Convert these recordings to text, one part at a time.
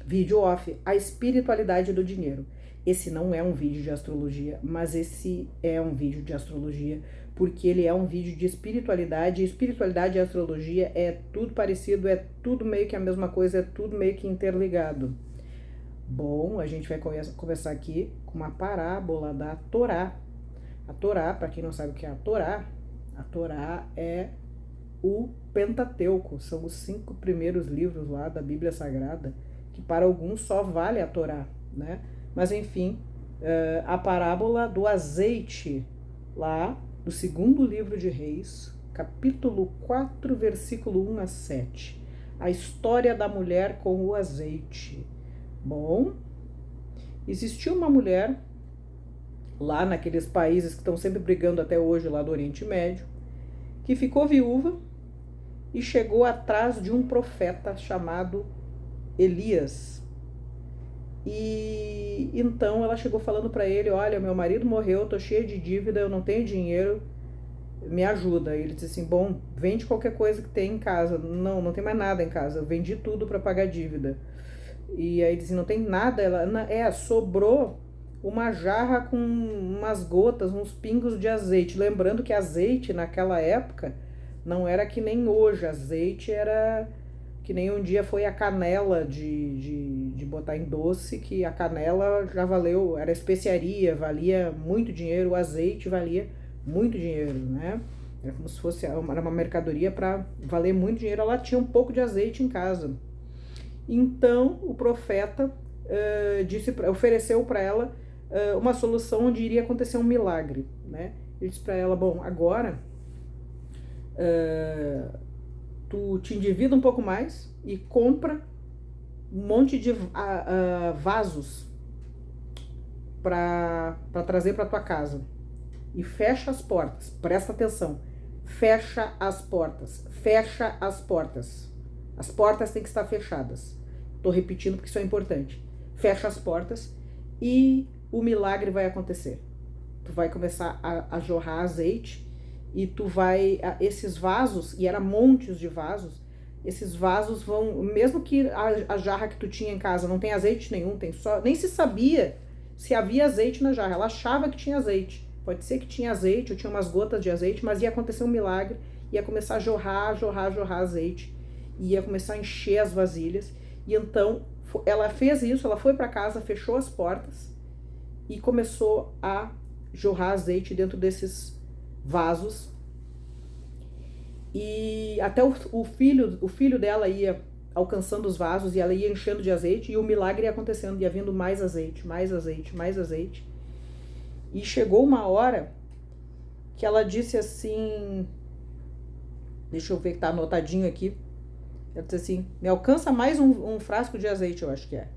Vídeo off, a espiritualidade do dinheiro. Esse não é um vídeo de astrologia, mas esse é um vídeo de astrologia, porque ele é um vídeo de espiritualidade, e espiritualidade e astrologia é tudo parecido, é tudo meio que a mesma coisa, é tudo meio que interligado. Bom, a gente vai começar aqui com uma parábola da Torá. A Torá, para quem não sabe o que é a Torá é o Pentateuco, são os 5 primeiros livros lá da Bíblia Sagrada, que para alguns só vale a Torá, né? Mas enfim, a parábola do azeite, lá do segundo livro de Reis, capítulo 4, versículo 1 a 7. A história da mulher com o azeite. Bom, existiu uma mulher lá naqueles países que estão sempre brigando até hoje lá do Oriente Médio, que ficou viúva e chegou atrás de um profeta chamado Elias. E então ela chegou falando para ele: olha, meu marido morreu, tô cheia de dívida, eu não tenho dinheiro, me ajuda. E ele disse assim: bom, vende qualquer coisa que tem em casa. Não, não tem mais nada em casa, eu vendi tudo para pagar a dívida. E aí disse: não tem nada. Ela, sobrou uma jarra com umas gotas, uns pingos de azeite. Lembrando que azeite naquela época não era que nem hoje, azeite era que nem um dia foi a canela de botar em doce, que a canela já valeu, era especiaria, valia muito dinheiro, o azeite valia muito dinheiro, né? Era como se fosse era uma mercadoria para valer muito dinheiro. Ela tinha um pouco de azeite em casa. Então o profeta ofereceu para ela uma solução onde iria acontecer um milagre, né? Ele disse para ela: bom, agora tu te endivida um pouco mais e compra um monte de vasos para trazer para tua casa e fecha as portas. Presta atenção, fecha as portas, fecha as portas. As portas têm que estar fechadas. Tô repetindo porque isso é importante. Fecha as portas e o milagre vai acontecer. Tu vai começar a jorrar azeite e tu vai, esses vasos, e era montes de vasos, esses vasos vão, mesmo que a jarra que tu tinha em casa não tem azeite nenhum, tem só, nem se sabia se havia azeite na jarra, ela achava que tinha azeite, pode ser que tinha azeite, ou tinha umas gotas de azeite, mas ia acontecer um milagre, ia começar a jorrar azeite, ia começar a encher as vasilhas, e então ela fez isso, ela foi para casa, fechou as portas e começou a jorrar azeite dentro desses vasos. E até o filho dela ia alcançando os vasos e ela ia enchendo de azeite e o milagre ia acontecendo, ia vindo mais azeite, mais azeite, mais azeite. E chegou uma hora que ela disse assim, deixa eu ver que tá anotadinho aqui, ela disse assim: me alcança mais um frasco de azeite, eu acho que é.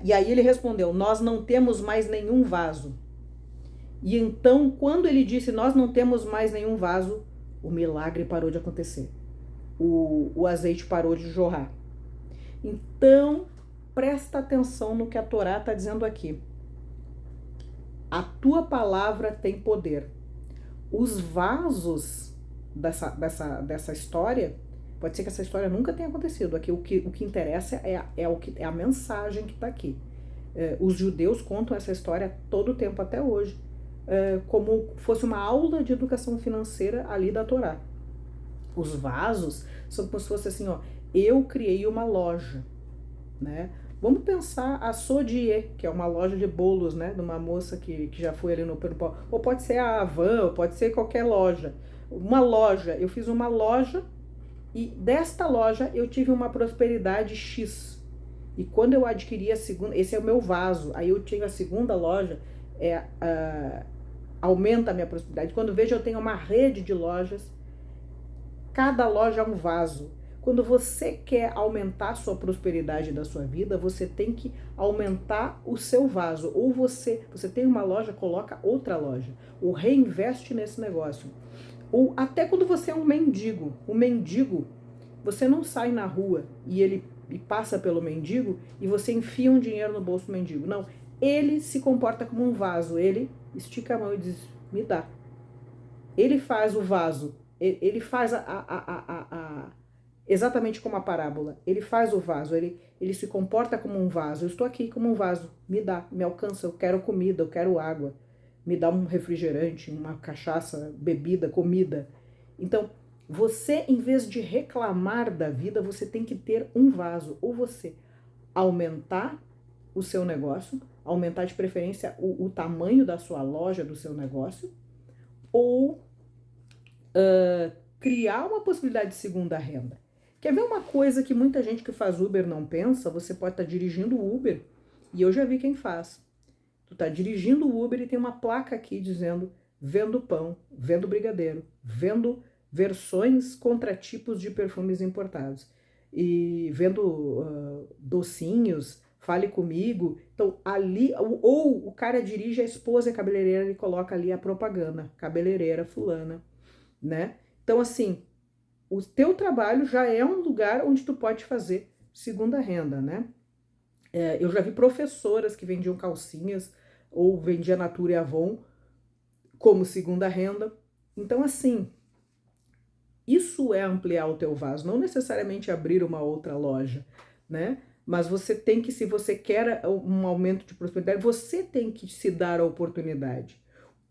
E aí ele respondeu: nós não temos mais nenhum vaso. E então, quando ele disse: nós não temos mais nenhum vaso, o milagre parou de acontecer. O azeite parou de jorrar. Então, presta atenção no que a Torá está dizendo aqui. A tua palavra tem poder. Os vasos dessa história, pode ser que essa história nunca tenha acontecido. Aqui o que interessa é a mensagem que está aqui. Os judeus contam essa história todo o tempo até hoje, como fosse uma aula de educação financeira ali da Torá. Os vasos são como se fosse assim, ó, eu criei uma loja, né? Vamos pensar a Sodier, que é uma loja de bolos, né? De uma moça que já foi ali no Pernambuco. Ou pode ser a Avan, ou pode ser qualquer loja. Uma loja, eu fiz uma loja e desta loja eu tive uma prosperidade X. E quando eu adquiri a segunda, esse é o meu vaso, aí eu tive a segunda loja, aumenta a minha prosperidade. Quando vejo, eu tenho uma rede de lojas, cada loja é um vaso. Quando você quer aumentar a sua prosperidade da sua vida, você tem que aumentar o seu vaso. Ou você tem uma loja, coloca outra loja. Ou reinveste nesse negócio. Ou até quando você é um mendigo. O mendigo, você não sai na rua e passa pelo mendigo e você enfia um dinheiro no bolso do mendigo. Não, ele se comporta como um vaso. Ele estica a mão e diz: me dá. Ele faz o vaso. Ele faz exatamente como a parábola. Ele faz o vaso, ele se comporta como um vaso. Eu estou aqui como um vaso, me dá, me alcança, eu quero comida, eu quero água, me dá um refrigerante, uma cachaça, bebida, comida. Então, você, em vez de reclamar da vida, você tem que ter um vaso, ou você aumentar o seu negócio, aumentar de preferência o tamanho da sua loja, do seu negócio, ou criar uma possibilidade de segunda renda. Quer ver uma coisa que muita gente que faz Uber não pensa? Você pode estar dirigindo o Uber, e eu já vi quem faz. Tu tá dirigindo o Uber e tem uma placa aqui dizendo vendo pão, vendo brigadeiro, vendo versões contra tipos de perfumes importados. E vendo docinhos, fale comigo. Então, ali, ou o cara dirige, a esposa é cabeleireira e coloca ali a propaganda, cabeleireira fulana, né? Então, assim, o teu trabalho já é um lugar onde tu pode fazer segunda renda, né? Eu já vi professoras que vendiam calcinhas ou vendia Natura e Avon como segunda renda. Então, assim, isso é ampliar o teu vaso, não necessariamente abrir uma outra loja, né? Mas você tem que, se você quer um aumento de prosperidade, você tem que se dar a oportunidade.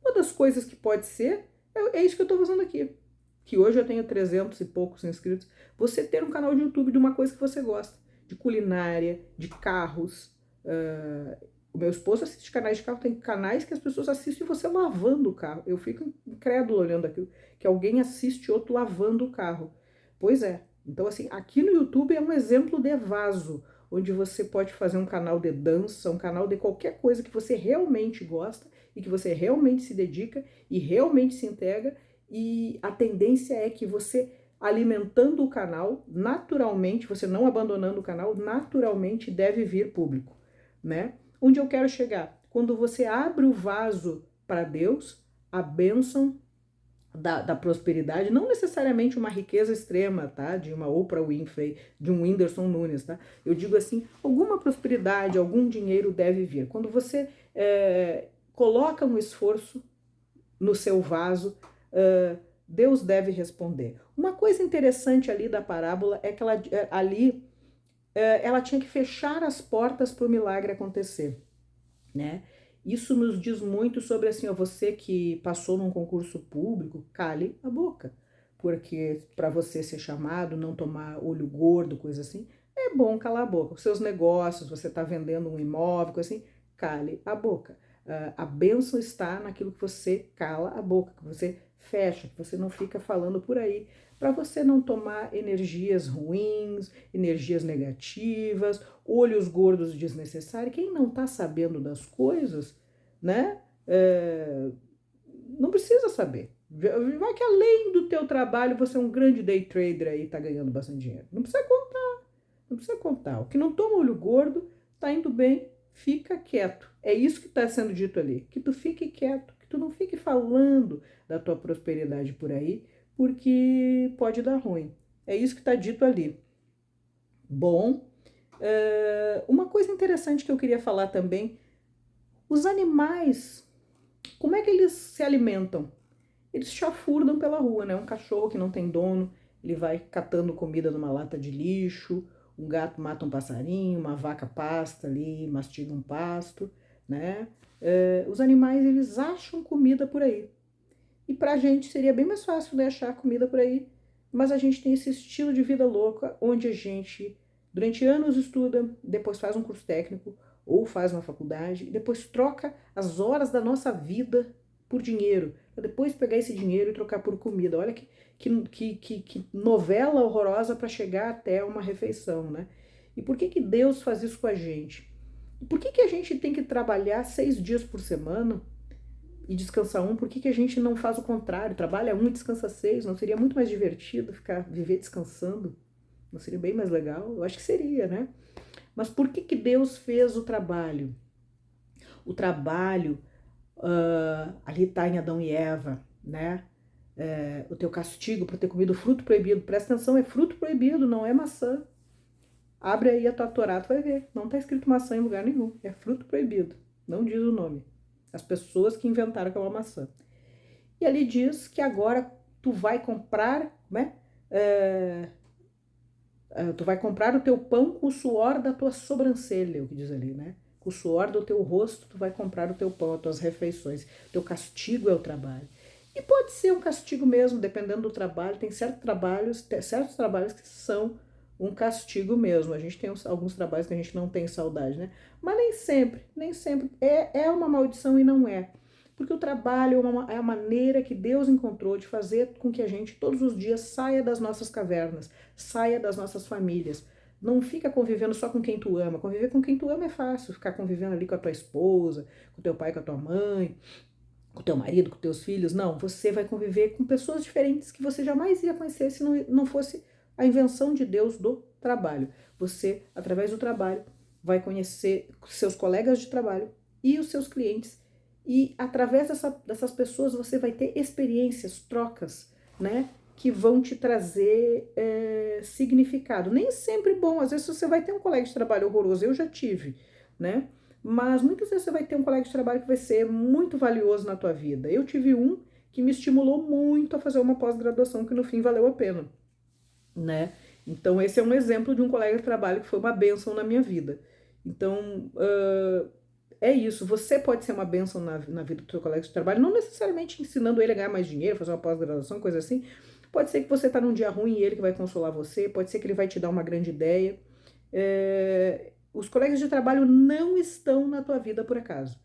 Uma das coisas que pode ser, é isso que eu estou fazendo aqui. Que hoje eu tenho 300 e poucos inscritos. Você ter um canal de YouTube de uma coisa que você gosta. De culinária, de carros. O meu esposo assiste canais de carro. Tem canais que as pessoas assistem você lavando o carro. Eu fico incrédulo olhando aquilo. Que alguém assiste outro lavando o carro. Pois é. Então, assim, aqui no YouTube é um exemplo de vaso, onde você pode fazer um canal de dança, um canal de qualquer coisa que você realmente gosta e que você realmente se dedica e realmente se integra, e a tendência é que você, alimentando o canal, naturalmente, você não abandonando o canal, naturalmente deve vir público, né? Onde eu quero chegar? Quando você abre o vaso para Deus, a bênção da prosperidade, não necessariamente uma riqueza extrema, tá? De uma Oprah Winfrey, de um Whindersson Nunes, tá? Eu digo assim, alguma prosperidade, algum dinheiro deve vir. Quando você coloca um esforço no seu vaso, Deus deve responder. Uma coisa interessante ali da parábola é que ela tinha que fechar as portas para o milagre acontecer, né? Isso nos diz muito sobre, assim, ó, você que passou num concurso público, cale a boca, porque para você ser chamado, não tomar olho gordo, coisa assim, é bom calar a boca. Os seus negócios, você está vendendo um imóvel, coisa assim, cale a boca. A bênção está naquilo que você cala a boca, que você fecha, que você não fica falando por aí, para você não tomar energias ruins, energias negativas, olhos gordos desnecessários. Quem não está sabendo das coisas, né, não precisa saber. Vai que além do teu trabalho você é um grande day trader aí, tá ganhando bastante dinheiro. Não precisa contar, não precisa contar. O que não toma olho gordo, tá indo bem, fica quieto. É isso que está sendo dito ali, que tu fique quieto, que tu não fique falando da tua prosperidade por aí, porque pode dar ruim. É isso que está dito ali. Bom, uma coisa interessante que eu queria falar também, os animais, como é que eles se alimentam? Eles chafurdam pela rua, né? Um cachorro que não tem dono, ele vai catando comida numa lata de lixo, um gato mata um passarinho, uma vaca pasta ali, mastiga um pasto, né? Os animais, eles acham comida por aí. E pra gente seria bem mais fácil de achar comida por aí, mas a gente tem esse estilo de vida louca, onde a gente, durante anos, estuda, depois faz um curso técnico, ou faz uma faculdade, e depois troca as horas da nossa vida por dinheiro, para depois pegar esse dinheiro e trocar por comida. Olha que novela horrorosa para chegar até uma refeição, né? E por que Deus faz isso com a gente? E por que a gente tem que trabalhar 6 dias por semana e descansar um? Por que a gente não faz o contrário? Trabalha um e descansa 6? Não seria muito mais divertido viver descansando? Não seria bem mais legal? Eu acho que seria, né? Mas por que Deus fez o trabalho? O trabalho, ali está em Adão e Eva, né? O teu castigo por ter comido fruto proibido. Presta atenção, é fruto proibido, não é maçã. Abre aí a tua Torá, tu vai ver. Não está escrito maçã em lugar nenhum. É fruto proibido. Não diz o nome. As pessoas que inventaram que é uma maçã. E ali diz que agora tu vai comprar, né? Tu vai comprar o teu pão com o suor da tua sobrancelha, é o que diz ali, né? Com o suor do teu rosto, tu vai comprar o teu pão, as tuas refeições. Teu castigo é o trabalho. E pode ser um castigo mesmo, dependendo do trabalho. Tem certos trabalhos que são um castigo mesmo. A gente tem alguns trabalhos que a gente não tem saudade, né? Mas nem sempre. É uma maldição e não é. Porque o trabalho é a maneira que Deus encontrou de fazer com que a gente todos os dias saia das nossas cavernas, saia das nossas famílias. Não fica convivendo só com quem tu ama. Conviver com quem tu ama é fácil. Ficar convivendo ali com a tua esposa, com teu pai, com a tua mãe, com teu marido, com teus filhos. Não, você vai conviver com pessoas diferentes que você jamais ia conhecer se não fosse a invenção de Deus do trabalho. Você, através do trabalho, vai conhecer seus colegas de trabalho e os seus clientes. E através dessas pessoas você vai ter experiências, trocas, né? Que vão te trazer significado. Nem sempre bom, às vezes você vai ter um colega de trabalho horroroso, eu já tive, né? Mas muitas vezes você vai ter um colega de trabalho que vai ser muito valioso na tua vida. Eu tive um que me estimulou muito a fazer uma pós-graduação que no fim valeu a pena, né? Então esse é um exemplo de um colega de trabalho que foi uma bênção na minha vida. Então, é isso, você pode ser uma bênção na vida do seu colega de trabalho, não necessariamente ensinando ele a ganhar mais dinheiro, fazer uma pós-graduação, coisa assim. Pode ser que você está num dia ruim e ele que vai consolar você, pode ser que ele vai te dar uma grande ideia. Os colegas de trabalho não estão na tua vida por acaso.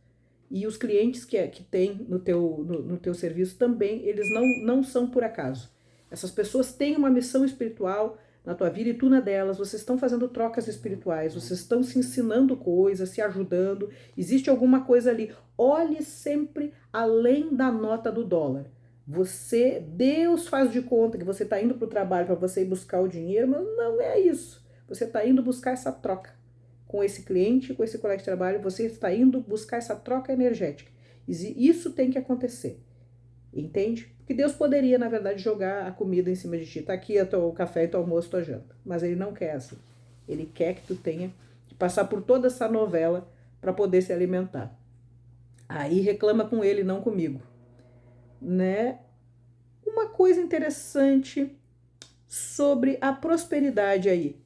E os clientes que tem no teu serviço também, eles não são por acaso. Essas pessoas têm uma missão espiritual na tua vida e tu na delas, vocês estão fazendo trocas espirituais, vocês estão se ensinando coisas, se ajudando, existe alguma coisa ali. Olhe sempre além da nota do dólar. Deus faz de conta que você está indo para o trabalho para você ir buscar o dinheiro, mas não é isso. Você está indo buscar essa troca com esse cliente, com esse colega de trabalho, você está indo buscar essa troca energética. Isso tem que acontecer, entende? Porque Deus poderia, na verdade, jogar a comida em cima de ti. Tá aqui o café e o almoço, tua janta. Mas ele não quer assim. Ele quer que tu tenha que passar por toda essa novela para poder se alimentar. Aí reclama com ele, não comigo, né? Uma coisa interessante sobre a prosperidade aí.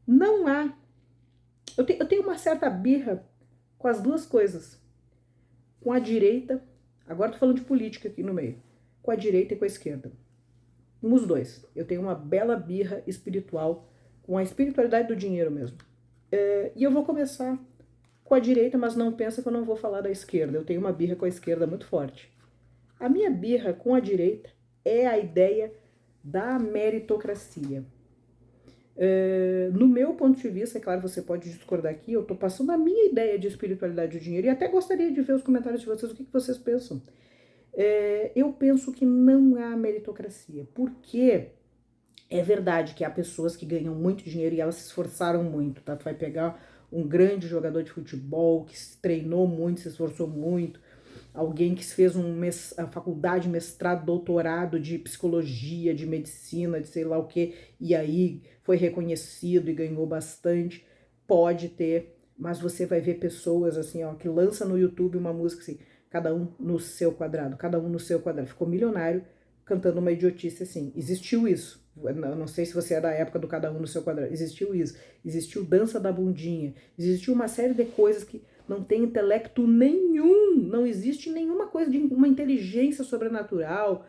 Não há. Eu tenho uma certa birra com as duas coisas. Com a direita, agora tô falando de política aqui no meio. Com a direita e com a esquerda. Com os dois. Eu tenho uma bela birra espiritual com a espiritualidade do dinheiro mesmo. E eu vou começar com a direita, mas não pensa que eu não vou falar da esquerda. Eu tenho uma birra com a esquerda muito forte. A minha birra com a direita é a ideia da meritocracia. No meu ponto de vista, é claro, você pode discordar aqui, eu estou passando a minha ideia de espiritualidade do dinheiro e até gostaria de ver os comentários de vocês, o que vocês pensam. Eu penso que não há meritocracia, porque é verdade que há pessoas que ganham muito dinheiro e elas se esforçaram muito, tá? Tu vai pegar um grande jogador de futebol que treinou muito, se esforçou muito, alguém que fez a faculdade, mestrado, doutorado de psicologia, de medicina, de sei lá o que, e aí foi reconhecido e ganhou bastante, pode ter, mas você vai ver pessoas assim, ó, que lança no YouTube uma música assim, cada um no seu quadrado, cada um no seu quadrado, ficou milionário cantando uma idiotice assim, existiu isso. Eu não sei se você é da época do cada um no seu quadrado, existiu isso, existiu dança da bundinha, existiu uma série de coisas que não tem intelecto nenhum, não existe nenhuma coisa de uma inteligência sobrenatural,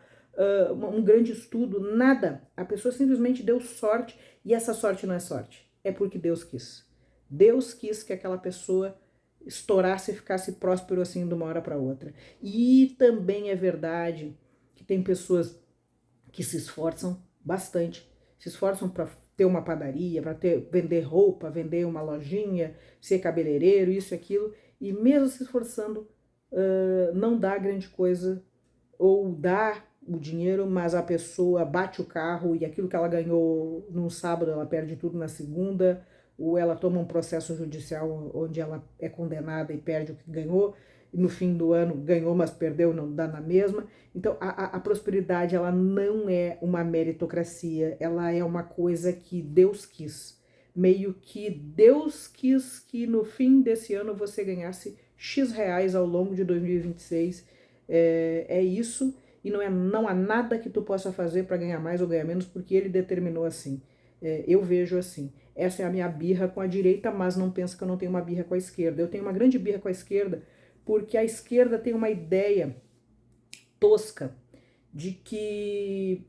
um grande estudo, nada. A pessoa simplesmente deu sorte e essa sorte não é sorte, é porque Deus quis. Deus quis que aquela pessoa estourasse e ficasse próspero assim de uma hora para outra. E também é verdade que tem pessoas que se esforçam bastante, se esforçam para ter uma padaria, para vender roupa, vender uma lojinha, ser cabeleireiro, isso e aquilo, e mesmo se esforçando, não dá grande coisa, ou dá o dinheiro, mas a pessoa bate o carro e aquilo que ela ganhou num sábado, ela perde tudo na segunda, ou ela toma um processo judicial onde ela é condenada e perde o que ganhou, e no fim do ano ganhou, mas perdeu, não dá na mesma. Então, a prosperidade, ela não é uma meritocracia, ela é uma coisa que Deus quis. Meio que Deus quis que no fim desse ano você ganhasse X reais ao longo de 2026, É isso, e não há nada que tu possa fazer para ganhar mais ou ganhar menos, porque ele determinou assim. Eu vejo assim. Essa é a minha birra com a direita, mas não pensa que eu não tenho uma birra com a esquerda. Eu tenho uma grande birra com a esquerda, porque a esquerda tem uma ideia tosca de que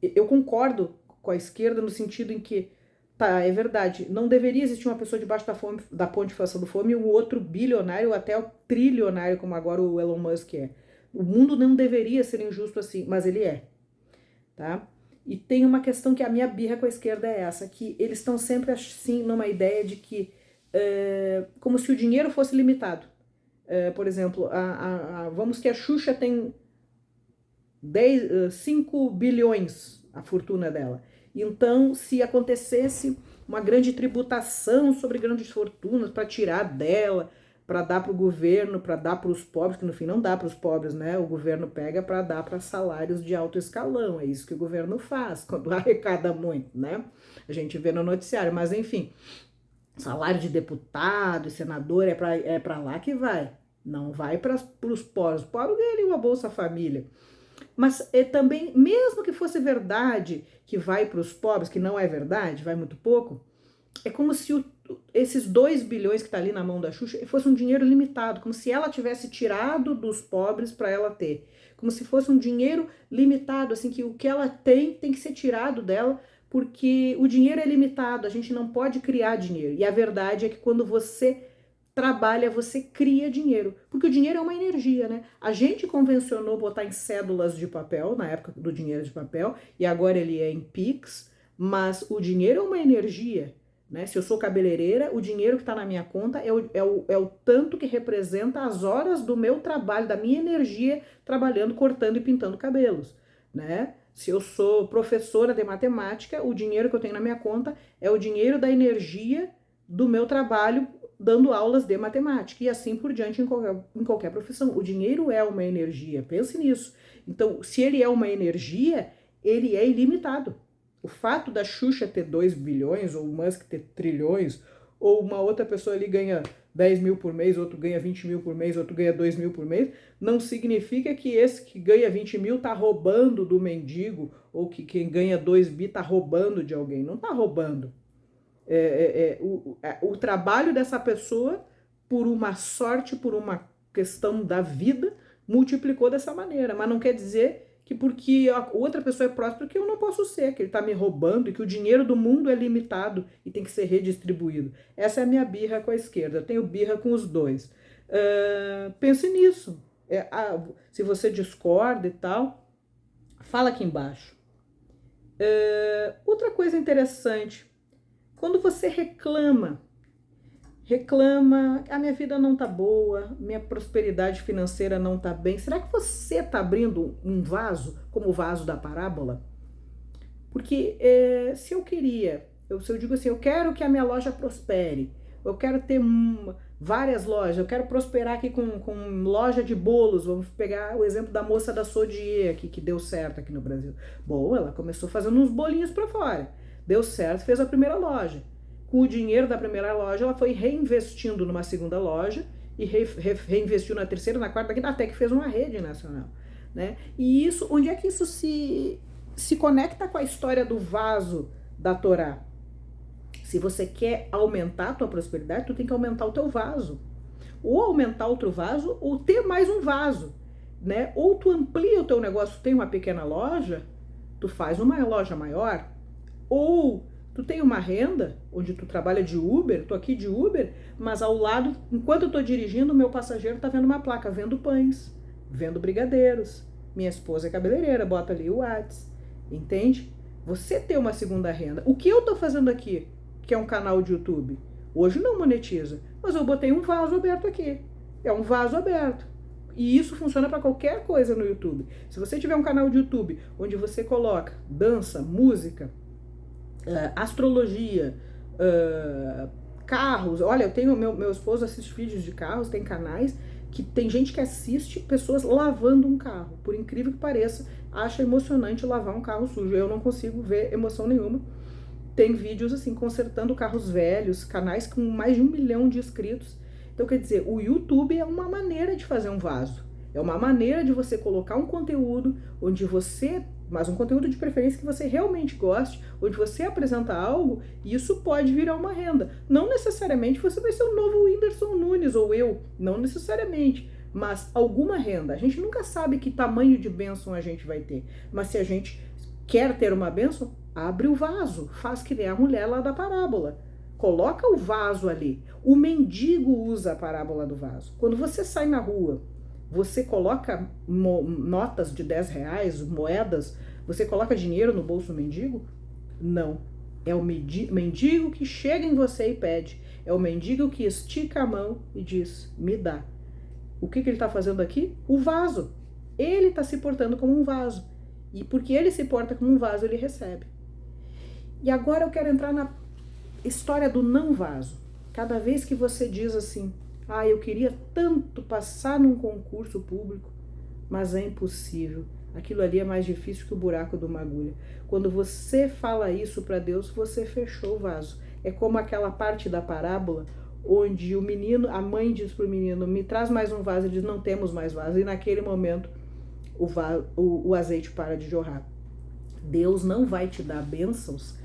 eu concordo com a esquerda no sentido em que, tá, é verdade, não deveria existir uma pessoa debaixo da ponte passando fome e o outro bilionário ou até o trilionário, como agora o Elon Musk é. O mundo não deveria ser injusto assim, mas ele é, tá? E tem uma questão que a minha birra com a esquerda é essa, que eles estão sempre assim numa ideia de que, como se o dinheiro fosse limitado. Por exemplo, vamos que a Xuxa tem 5 bilhões a fortuna dela. Então, se acontecesse uma grande tributação sobre grandes fortunas para tirar dela, para dar para o governo, para dar para os pobres, que no fim não dá para os pobres, né? O governo pega para dar para salários de alto escalão, é isso que o governo faz, quando arrecada muito, né? A gente vê no noticiário, mas enfim, salário de deputado, senador, é para lá que vai, não vai para os pobres. Os pobres ganham uma Bolsa Família. Mas também, mesmo que fosse verdade que vai para os pobres, que não é verdade, vai muito pouco, é como se esses 2 bilhões que está ali na mão da Xuxa fosse um dinheiro limitado, como se ela tivesse tirado dos pobres para ela ter. Como se fosse um dinheiro limitado, assim, que o que ela tem que ser tirado dela, porque o dinheiro é limitado, a gente não pode criar dinheiro. E a verdade é que quando você trabalha, você cria dinheiro, porque o dinheiro é uma energia, né? A gente convencionou botar em cédulas de papel, na época do dinheiro de papel, e agora ele é em Pix, mas o dinheiro é uma energia, né? Se eu sou cabeleireira, o dinheiro que está na minha conta é o tanto que representa as horas do meu trabalho, da minha energia, trabalhando, cortando e pintando cabelos, né? Se eu sou professora de matemática, o dinheiro que eu tenho na minha conta é o dinheiro da energia do meu trabalho dando aulas de matemática e assim por diante em qualquer profissão. O dinheiro é uma energia, pense nisso. Então, se ele é uma energia, ele é ilimitado. O fato da Xuxa ter 2 bilhões, ou o Musk ter trilhões, ou uma outra pessoa ali ganha 10 mil por mês, outro ganha 20 mil por mês, outro ganha 2 mil por mês, não significa que esse que ganha 20 mil tá roubando do mendigo, ou que quem ganha 2 bi tá roubando de alguém. Não tá roubando. O trabalho dessa pessoa, por uma sorte, por uma questão da vida, multiplicou dessa maneira. Mas não quer dizer que porque a outra pessoa é próspera que eu não posso ser, que ele está me roubando e que o dinheiro do mundo é limitado e tem que ser redistribuído. Essa é a minha birra com a esquerda. Eu tenho birra com os dois. Pense nisso. Se você discorda e tal, fala aqui embaixo. Outra coisa interessante. Quando você reclama, a minha vida não tá boa, minha prosperidade financeira não tá bem, será que você tá abrindo um vaso, como o vaso da parábola? Porque se eu digo assim, eu quero que a minha loja prospere, eu quero ter várias lojas, eu quero prosperar aqui com loja de bolos, vamos pegar o exemplo da moça da Sodier aqui, que deu certo aqui no Brasil. Bom, ela começou fazendo uns bolinhos para fora. Deu certo, fez a primeira loja. Com o dinheiro da primeira loja, ela foi reinvestindo numa segunda loja e reinvestiu na terceira, na quarta, até que fez uma rede nacional, né? E isso, onde é que isso se conecta com a história do vaso da Torá? Se você quer aumentar a tua prosperidade, tu tem que aumentar o teu vaso. Ou aumentar outro vaso, ou ter mais um vaso, né? Ou tu amplia o teu negócio, tu tem uma pequena loja, tu faz uma loja maior, ou tu tem uma renda, onde tu trabalha de Uber, tô aqui de Uber, mas ao lado, enquanto eu tô dirigindo, o meu passageiro tá vendo uma placa, vendo pães, vendo brigadeiros. Minha esposa é cabeleireira, bota ali o WhatsApp, entende? Você tem uma segunda renda. O que eu tô fazendo aqui, que é um canal de YouTube, hoje não monetiza, mas eu botei um vaso aberto aqui. É um vaso aberto. E isso funciona para qualquer coisa no YouTube. Se você tiver um canal de YouTube onde você coloca dança, música, astrologia, carros. Olha, eu tenho meu esposo assiste vídeos de carros, tem canais que tem gente que assiste pessoas lavando um carro. Por incrível que pareça, acha emocionante lavar um carro sujo. Eu não consigo ver emoção nenhuma. Tem vídeos assim, consertando carros velhos, canais com mais de 1 milhão de inscritos. Então, quer dizer, o YouTube é uma maneira de fazer um vaso. É uma maneira de você colocar um conteúdo onde você, mas um conteúdo de preferência que você realmente goste, onde você apresenta algo e isso pode virar uma renda. Não necessariamente você vai ser o novo Whindersson Nunes ou eu, não necessariamente, mas alguma renda. A gente nunca sabe que tamanho de bênção a gente vai ter, mas se a gente quer ter uma bênção, abre o vaso, faz que nem a mulher lá da parábola. Coloca o vaso ali. O mendigo usa a parábola do vaso. Quando você sai na rua, você coloca notas de 10 reais, moedas, você coloca dinheiro no bolso do mendigo? Não. É o mendigo que chega em você e pede. É o mendigo que estica a mão e diz, me dá. O que ele está fazendo aqui? O vaso. Ele está se portando como um vaso. E porque ele se porta como um vaso, ele recebe. E agora eu quero entrar na história do não vaso. Cada vez que você diz assim, eu queria tanto passar num concurso público, mas é impossível. Aquilo ali é mais difícil que o buraco de uma agulha. Quando você fala isso para Deus, você fechou o vaso. É como aquela parte da parábola onde o menino, a mãe diz para o menino, me traz mais um vaso, ele diz, não temos mais vaso. E naquele momento o azeite para de jorrar. Deus não vai te dar bênçãos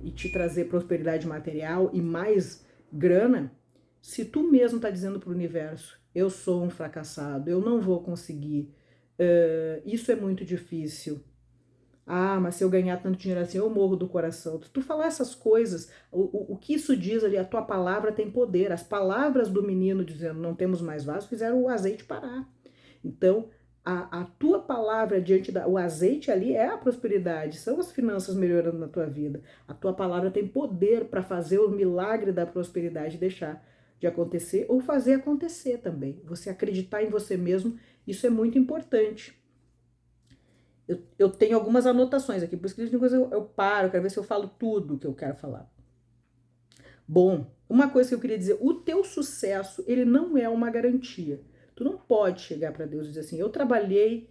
e te trazer prosperidade material e mais grana se tu mesmo está dizendo para o universo, eu sou um fracassado, eu não vou conseguir, isso é muito difícil. Mas se eu ganhar tanto dinheiro assim, eu morro do coração. Tu falar essas coisas, o que isso diz ali, a tua palavra tem poder. As palavras do menino dizendo não temos mais vaso fizeram o azeite parar. Então, a tua palavra diante o azeite ali é a prosperidade, são as finanças melhorando na tua vida. A tua palavra tem poder para fazer o milagre da prosperidade deixar de acontecer ou fazer acontecer também. Você acreditar em você mesmo, isso é muito importante. Eu tenho algumas anotações aqui, por isso que eu paro, quero ver se eu falo tudo que eu quero falar. Bom, uma coisa que eu queria dizer, o teu sucesso, ele não é uma garantia. Tu não pode chegar para Deus e dizer assim, eu trabalhei,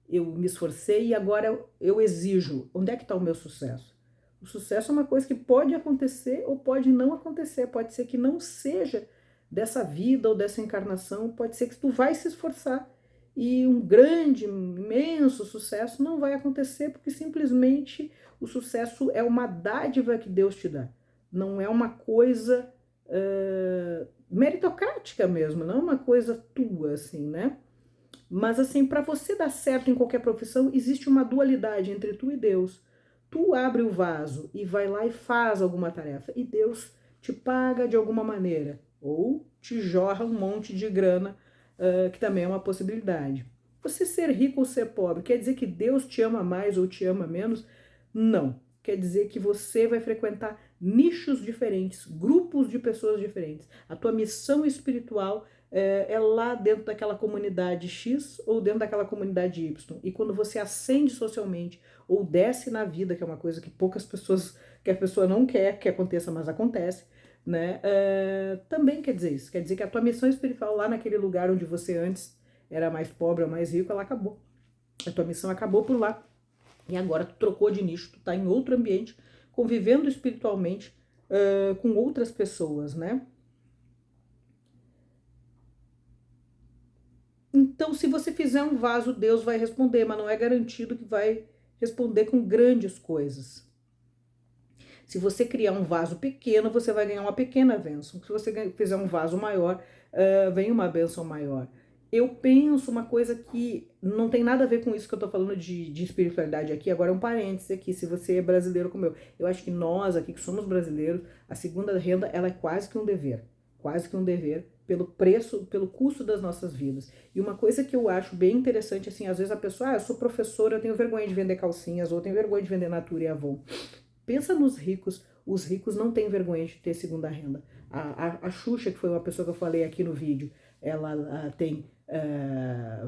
eu me esforcei e agora eu exijo. Onde é que está o meu sucesso? O sucesso é uma coisa que pode acontecer ou pode não acontecer. Pode ser que não seja dessa vida ou dessa encarnação. Pode ser que tu vai se esforçar e um grande, imenso sucesso não vai acontecer porque simplesmente o sucesso é uma dádiva que Deus te dá. Não é uma coisa meritocrática mesmo, não é uma coisa tua, assim, né? Mas, assim, para você dar certo em qualquer profissão, existe uma dualidade entre tu e Deus. Tu abre o vaso e vai lá e faz alguma tarefa, e Deus te paga de alguma maneira, ou te jorra um monte de grana, que também é uma possibilidade. Você ser rico ou ser pobre, quer dizer que Deus te ama mais ou te ama menos? Não. Quer dizer que você vai frequentar nichos diferentes, grupos de pessoas diferentes. A tua missão espiritual é lá dentro daquela comunidade X ou dentro daquela comunidade Y. E quando você ascende socialmente ou desce na vida, que é uma coisa que poucas pessoas, que a pessoa não quer que aconteça, mas acontece, né? Também quer dizer isso. Quer dizer que a tua missão espiritual lá naquele lugar onde você antes era mais pobre ou mais rico, ela acabou. A tua missão acabou por lá. E agora tu trocou de nicho, tu tá em outro ambiente, convivendo espiritualmente com outras pessoas, né? Então, se você fizer um vaso, Deus vai responder, mas não é garantido que vai responder com grandes coisas. Se você criar um vaso pequeno, você vai ganhar uma pequena bênção. Se você fizer um vaso maior, vem uma bênção maior. Eu penso uma coisa que não tem nada a ver com isso que eu tô falando de espiritualidade aqui, agora é um parêntese aqui, se você é brasileiro como eu acho que nós aqui que somos brasileiros, a segunda renda, ela é quase que um dever pelo preço, pelo custo das nossas vidas. E uma coisa que eu acho bem interessante, assim, às vezes a pessoa, eu sou professora, eu tenho vergonha de vender calcinhas, ou eu tenho vergonha de vender Natura e Avon. Pensa nos ricos, os ricos não têm vergonha de ter segunda renda. A Xuxa, que foi uma pessoa que eu falei aqui no vídeo, ela tem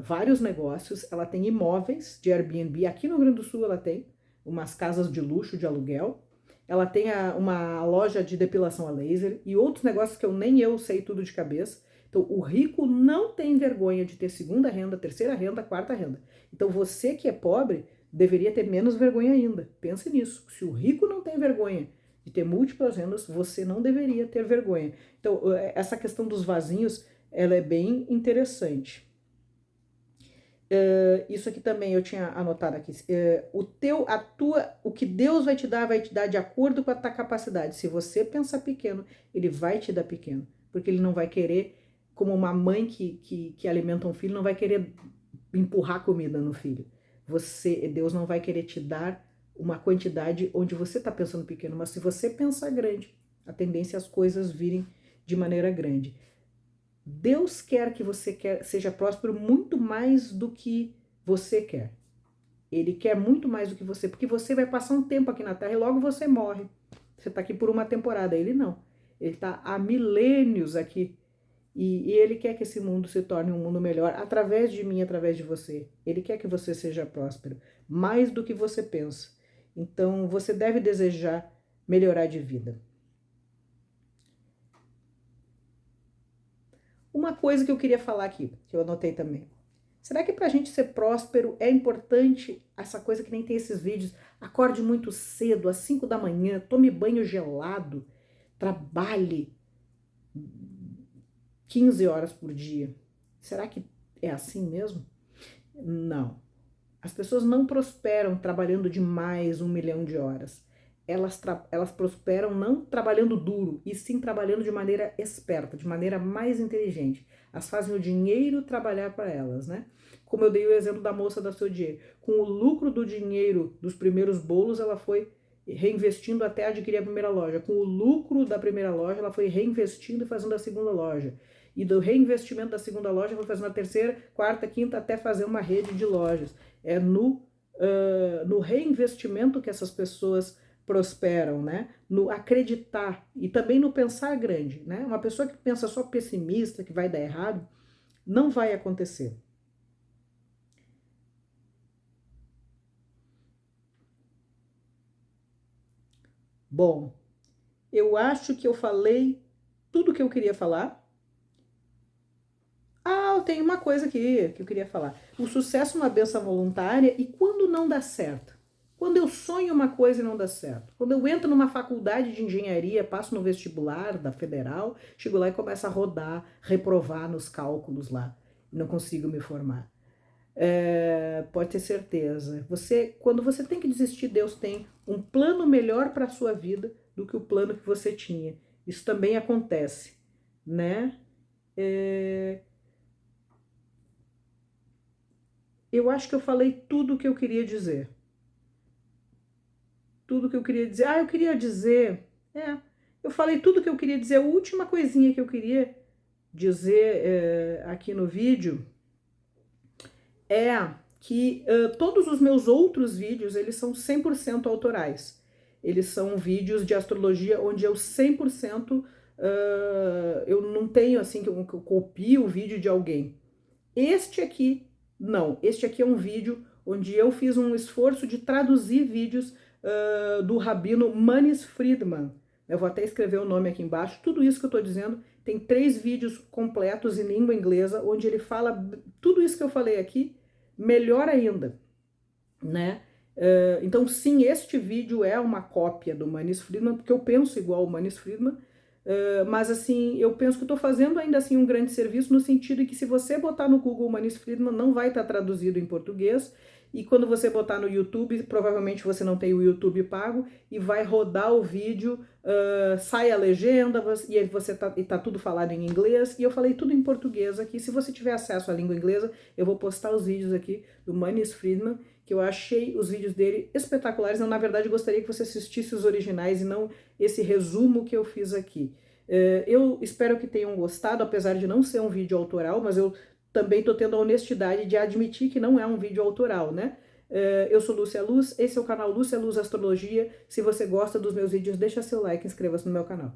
vários negócios, ela tem imóveis de Airbnb, aqui no Rio Grande do Sul ela tem umas casas de luxo, de aluguel, ela tem uma loja de depilação a laser e outros negócios que nem eu sei tudo de cabeça. Então o rico não tem vergonha de ter segunda renda, terceira renda, quarta renda. Então você que é pobre deveria ter menos vergonha ainda. Pense nisso. Se o rico não tem vergonha de ter múltiplas rendas, você não deveria ter vergonha. Então, essa questão dos vasinhos, ela é bem interessante. Isso aqui também eu tinha anotado aqui. O que Deus vai te dar de acordo com a tua capacidade. Se você pensar pequeno, ele vai te dar pequeno. Porque ele não vai querer, como uma mãe que alimenta um filho, não vai querer empurrar comida no filho. Deus não vai querer te dar uma quantidade onde você está pensando pequeno, mas se você pensar grande, a tendência é as coisas virem de maneira grande. Deus quer que você seja próspero muito mais do que você quer. Ele quer muito mais do que você, porque você vai passar um tempo aqui na Terra e logo você morre. Você está aqui por uma temporada, ele não. Ele está há milênios aqui. E ele quer que esse mundo se torne um mundo melhor através de mim, através de você. Ele quer que você seja próspero, mais do que você pensa. Então, você deve desejar melhorar de vida. Uma coisa que eu queria falar aqui, que eu anotei também. Será que para a gente ser próspero é importante essa coisa que nem tem esses vídeos? Acorde muito cedo, às 5 da manhã, tome banho gelado, trabalhe 15 horas por dia. Será que é assim mesmo? Não. As pessoas não prosperam trabalhando demais 1 milhão de horas. Elas prosperam não trabalhando duro, e sim trabalhando de maneira esperta, de maneira mais inteligente. Elas fazem o dinheiro trabalhar para elas, né? Como eu dei o exemplo da moça da Seu Dinheiro. Com o lucro do dinheiro dos primeiros bolos, ela foi reinvestindo até adquirir a primeira loja. Com o lucro da primeira loja, ela foi reinvestindo e fazendo a segunda loja. E do reinvestimento da segunda loja, foi fazendo a terceira, quarta, quinta, até fazer uma rede de lojas. É no reinvestimento que essas pessoas prosperam, né? No acreditar e também no pensar grande, né? Uma pessoa que pensa só pessimista, que vai dar errado, não vai acontecer. Bom, eu acho que eu falei tudo que eu queria falar. Ah, eu tenho uma coisa aqui que eu queria falar. O sucesso é uma benção voluntária, e quando não dá certo? Quando eu sonho uma coisa e não dá certo. Quando eu entro numa faculdade de engenharia, passo no vestibular da Federal, chego lá e começo a rodar, reprovar nos cálculos lá. Não consigo me formar. Pode ter certeza. Quando você tem que desistir, Deus tem um plano melhor para a sua vida do que o plano que você tinha. Isso também acontece, né? Eu acho que eu falei tudo o que eu queria dizer. Tudo que eu queria dizer. Eu queria dizer. Eu falei tudo o que eu queria dizer. A última coisinha que eu queria dizer aqui no vídeo é que todos os meus outros vídeos, eles são 100% autorais. Eles são vídeos de astrologia onde eu 100%, eu não tenho assim que eu copio o vídeo de alguém. Este aqui, não. Este aqui é um vídeo onde eu fiz um esforço de traduzir vídeos do rabino Manis Friedman. Eu vou até escrever o nome aqui embaixo. Tudo isso que eu estou dizendo, tem 3 vídeos completos em língua inglesa, onde ele fala tudo isso que eu falei aqui, melhor ainda, né? Então, sim, este vídeo é uma cópia do Manis Friedman, porque eu penso igual o Manis Friedman, mas assim, eu penso que estou fazendo ainda assim um grande serviço, no sentido de que se você botar no Google Manis Friedman, não vai estar traduzido em português, e quando você botar no YouTube, provavelmente você não tem o YouTube pago, e vai rodar o vídeo, sai a legenda, e aí tá tudo falado em inglês, e eu falei tudo em português aqui. Se você tiver acesso à língua inglesa, eu vou postar os vídeos aqui do Manis Friedman, que eu achei os vídeos dele espetaculares. Eu, na verdade, gostaria que você assistisse os originais e não esse resumo que eu fiz aqui. Eu espero que tenham gostado, apesar de não ser um vídeo autoral, mas eu também estou tendo a honestidade de admitir que não é um vídeo autoral, né? Eu sou Lúcia Luz, esse é o canal Lúcia Luz Astrologia. Se você gosta dos meus vídeos, deixa seu like e inscreva-se no meu canal.